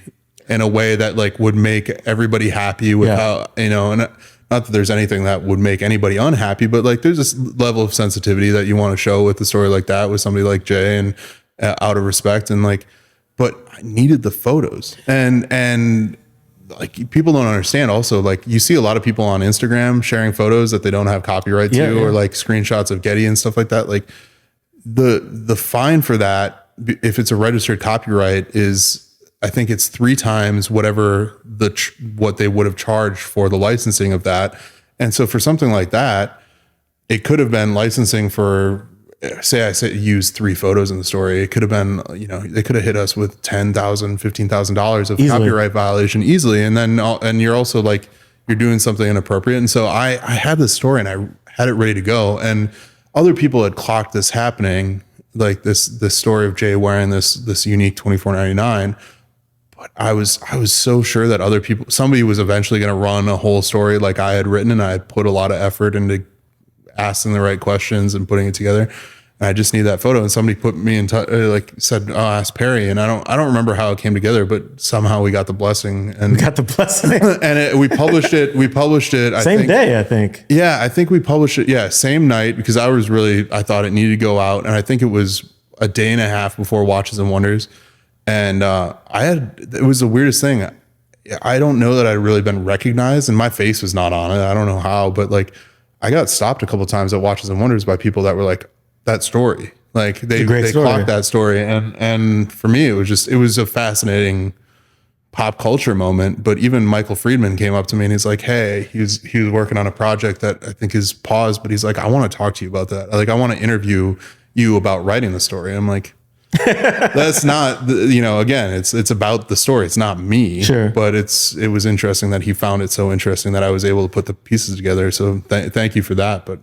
in a way that like would make everybody happy with how, you know, and not that there's anything that would make anybody unhappy, but like there's this level of sensitivity that you want to show with a story like that with somebody like Jay, and out of respect, and like, but I needed the photos, and like people don't understand also, like you see a lot of people on Instagram sharing photos that they don't have copyright to, or like screenshots of Getty and stuff like that. Like the fine for that, if it's a registered copyright, is I think it's 3 times whatever what they would have charged for the licensing of that. And so for something like that, it could have been licensing for, say I used 3 photos in the story. It could have been, they could have hit us with $10,000, $15,000 of copyright violation easily. And then, and you're also like, you're doing something inappropriate. And so I had this story and I had it ready to go. And other people had clocked this happening, like this story of Jay wearing this unique $24.99. But I was so sure that somebody was eventually going to run a whole story like I had written, and I had put a lot of effort into asking the right questions and putting it together. And I just need that photo. And somebody put me in touch, said, "Oh, ask Perri." And I don't remember how it came together, but somehow we got the blessing. And We got the blessing. and we published it. Same day, I think. Yeah, I think we published it. Yeah, same night, because I thought it needed to go out, and I think it was a day and a half before Watches and Wonders. And it was the weirdest thing. I don't know that I'd really been recognized, and my face was not on it. I don't know how, but like I got stopped a couple of times at Watches and Wonders by people that were like, that story. Like they clocked that story. And for me, it was a fascinating pop culture moment. But even Michael Friedman came up to me and he's like, hey, he was working on a project that I think is paused, but he's like, I want to talk to you about that. Like, I want to interview you about writing the story. I'm like, that's not, again, it's about the story. It's not me. Sure. But it was interesting that he found it so interesting that I was able to put the pieces together. So thank you for that. But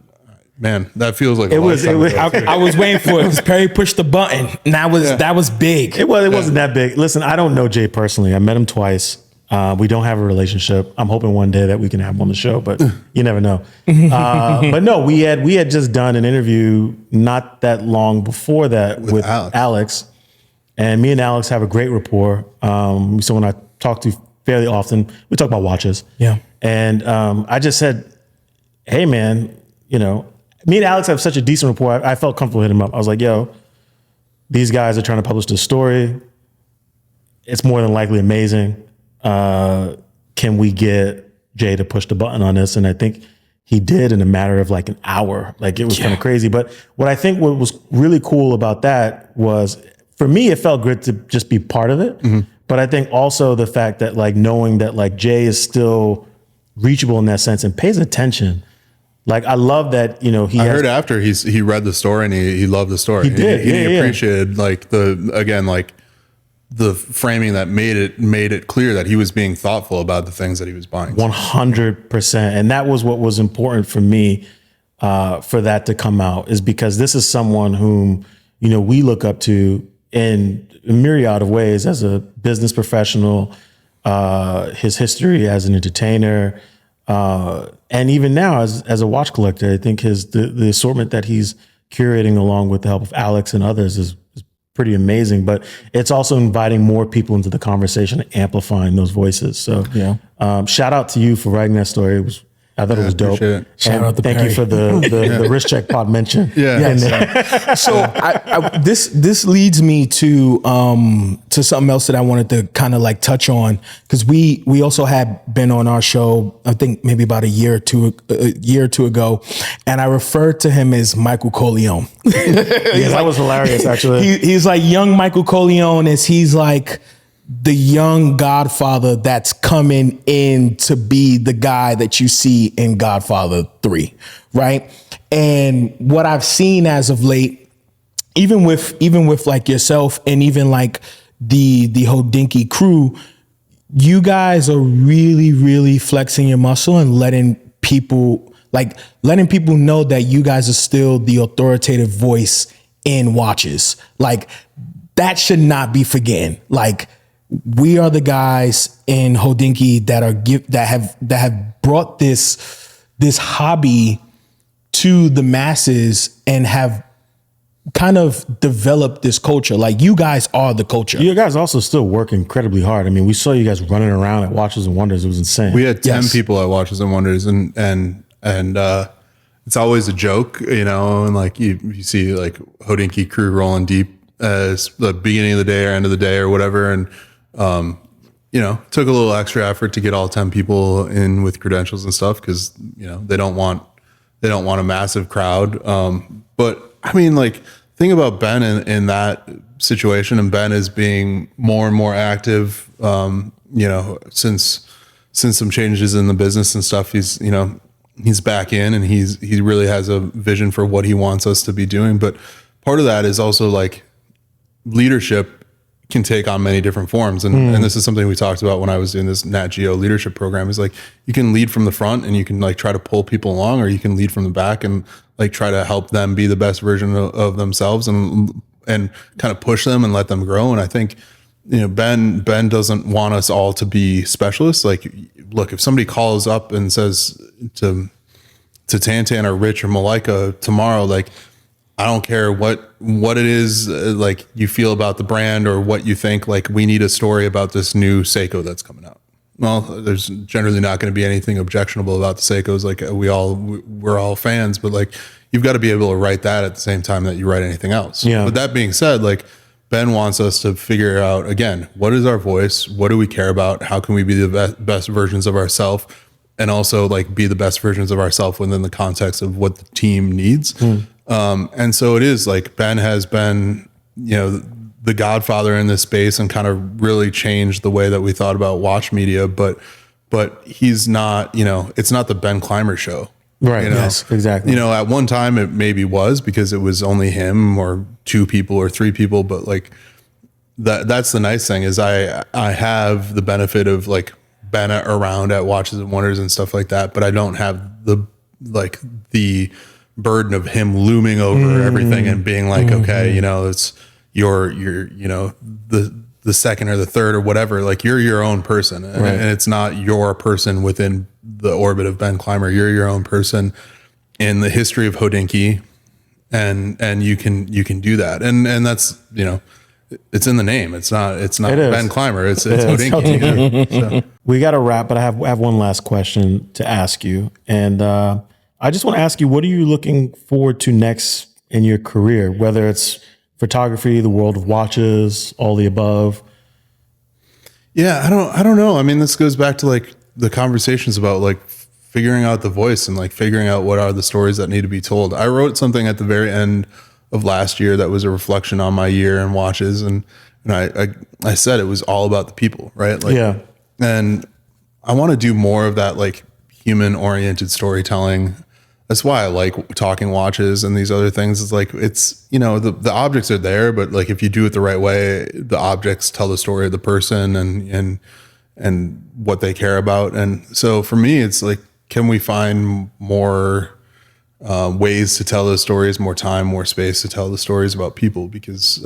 man, that feels like it was. I was waiting for it because Perri pushed the button, and that was big. It wasn't that big. Listen, I don't know Jay personally. I met him twice. We don't have a relationship. I'm hoping one day that we can have him on the show, but you never know. But no, we had just done an interview not that long before that with Alex, and me and Alex have a great rapport. Someone I talk to fairly often. We talk about watches. Yeah, and I just said, "Hey, man, me and Alex have such a decent rapport. I felt comfortable hitting him up. I was like, yo, these guys are trying to publish this story. It's more than likely amazing. Can we get Jay to push the button on this?" And I think he did in a matter of like an hour. Like, it was kind of crazy. But what was really cool about that was, for me, it felt good to just be part of it. Mm-hmm. But I think also the fact that like knowing that like Jay is still reachable in that sense and pays attention. Like, I love that, I heard after he read the story and he loved the story. He did. He appreciated like the framing that made it clear that he was being thoughtful about the things that he was buying. 100%. And that was what was important for me, for that to come out, is because this is someone whom, we look up to in a myriad of ways as a business professional, his history as an entertainer, and even now as a watch collector. I think the assortment that he's curating along with the help of Alex and others is pretty amazing. But it's also inviting more people into the conversation and amplifying those voices. So shout out to you for writing that story. I thought it was dope. Shout out to thank Perri. you for the wrist check pod mention. Yeah. So this leads me to something else that I wanted to kind of like touch on, because we also had been on our show, I think maybe about a year or two ago, and I referred to him as Michael Corleone. That was hilarious, actually. He's like young Michael Corleone, as he's like the young Godfather that's coming in to be the guy that you see in Godfather 3, right? And what I've seen as of late, even with like yourself and even like the Hodinkee crew, you guys are really, really flexing your muscle and letting people know that you guys are still the authoritative voice in watches. Like, that should not be forgotten. Like, we are the guys in Hodinkee that have brought this hobby to the masses and have kind of developed this culture? Like, you guys are the culture. You guys also still work incredibly hard. I mean, we saw you guys running around at Watches and Wonders. It was insane. We had 10 people at Watches and Wonders, and it's always a joke, and like you see like Hodinkee crew rolling deep as the beginning of the day or end of the day or whatever. And, took a little extra effort to get all 10 people in with credentials and stuff. Cause they don't want a massive crowd. But I mean, like, think about Ben in that situation, and Ben is being more and more active, since some changes in the business and stuff. He's back in, and he really has a vision for what he wants us to be doing. But part of that is also like leadership can take on many different forms. And this is something we talked about when I was doing this Nat Geo leadership program, is like, you can lead from the front and you can like try to pull people along, or you can lead from the back and like try to help them be the best version of themselves and kind of push them and let them grow. And I think, Ben doesn't want us all to be specialists. Like, look, if somebody calls up and says to Tantan or Rich or Malika tomorrow, like, I don't care what it is, like, you feel about the brand or what you think, like, we need a story about this new Seiko that's coming out. Well, there's generally not going to be anything objectionable about the Seikos. Like, we're all fans, but like, you've got to be able to write that at the same time that you write anything else. Yeah. But that being said, like, Ben wants us to figure out, again, what is our voice? What do we care about? How can we be the best versions of ourselves? And also like be the best versions of ourselves within the context of what the team needs. And so it is like, Ben has been, the godfather in this space and kind of really changed the way that we thought about watch media, but he's not, it's not the Ben Clymer show. Right. Yes, exactly. At one time it maybe was, because it was only him or 2 people or 3 people, but like that's the nice thing, is I have the benefit of like Ben around at Watches and Wonders and stuff like that, but I don't have the burden of him looming over everything and being like, okay, it's you're the second or the third or whatever. Like, you're your own person, and it's not your person within the orbit of Ben Clymer. You're your own person in the history of Hodinkee, and you can do that, and that's it's in the name. It's not Ben Clymer. It's Hodinkee. So. We got to wrap, but I have one last question to ask you, and I just want to ask you, what are you looking forward to next in your career? Whether it's photography, the world of watches, all the above. Yeah, I don't know. I mean, this goes back to like the conversations about like figuring out the voice and like figuring out what are the stories that need to be told. I wrote something at the very end of last year that was a reflection on my year in watches, and I said it was all about the people, right? Like, yeah. And I want to do more of that, like, human oriented storytelling. That's why I like talking watches and these other things. It's like, it's, the objects are there, but like, if you do it the right way, the objects tell the story of the person and what they care about. And so for me, it's like, can we find more ways to tell those stories, more time, more space to tell the stories about people? Because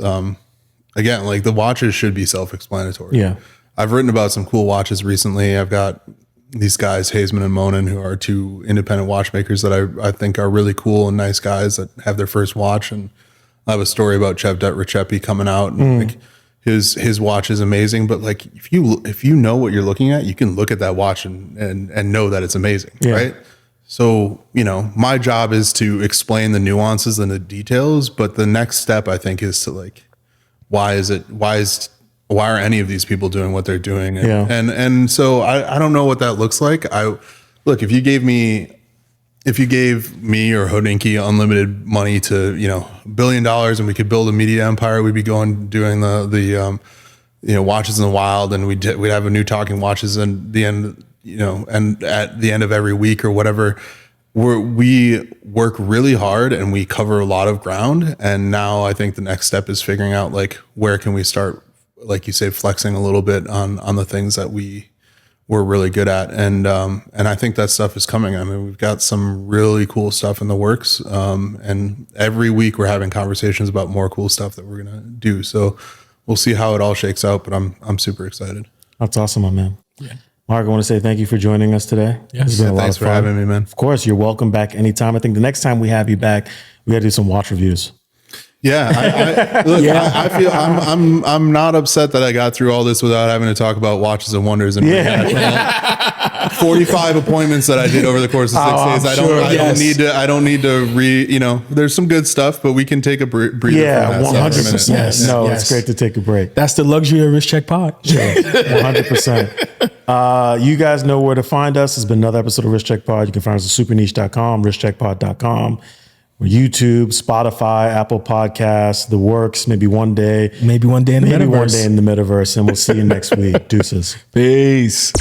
again, like, the watches should be self-explanatory. Yeah. I've written about some cool watches recently. I've got these guys, Haseman and Monin, who are 2 independent watchmakers that I think are really cool and nice guys that have their first watch. And I have a story about Cevdet Recepi coming out, and like, his watch is amazing. But like, if you know what you're looking at, you can look at that watch and know that it's amazing. Yeah. Right. So, my job is to explain the nuances and the details, but the next step, I think, is to like, why are any of these people doing what they're doing? And so I don't know what that looks like. If you gave me or Hodinkee unlimited money to, $1 billion, and we could build a media empire, we'd be doing the watches in the wild, and we'd have a new talking watches and the end, and at the end of every week or whatever. We work really hard and we cover a lot of ground. And now I think the next step is figuring out, like, where can we start, like you say, flexing a little bit on the things that we're really good at. And I think that stuff is coming. I mean, we've got some really cool stuff in the works. And every week we're having conversations about more cool stuff that we're going to do. So we'll see how it all shakes out, but I'm super excited. That's awesome, my man. Yeah. Mark, I want to say thank you for joining us today. Yes. It's been a lot of fun. Thanks for having me, man. Of course, you're welcome back anytime. I think the next time we have you back, we got to do some watch reviews. Yeah, look, Yeah. I feel I'm not upset that I got through all this without having to talk about watches and wonders and 45 appointments that I did over the course of 6 days. I don't need to there's some good stuff, but we can take a breather. Yeah, from that stuff 100%. in a minute. Yes. No, Yes. it's great to take a break. That's the luxury of Wrist Check Pod. 100%. You guys know where to find us. It's been another episode of Wrist Check Pod. You can find us at superniche.com, wristcheckpod.com. We're YouTube, Spotify, Apple Podcasts, the works, maybe one day. Maybe one day in the Maybe metaverse. one day in the metaverse. And we'll see you next week. Deuces. Peace.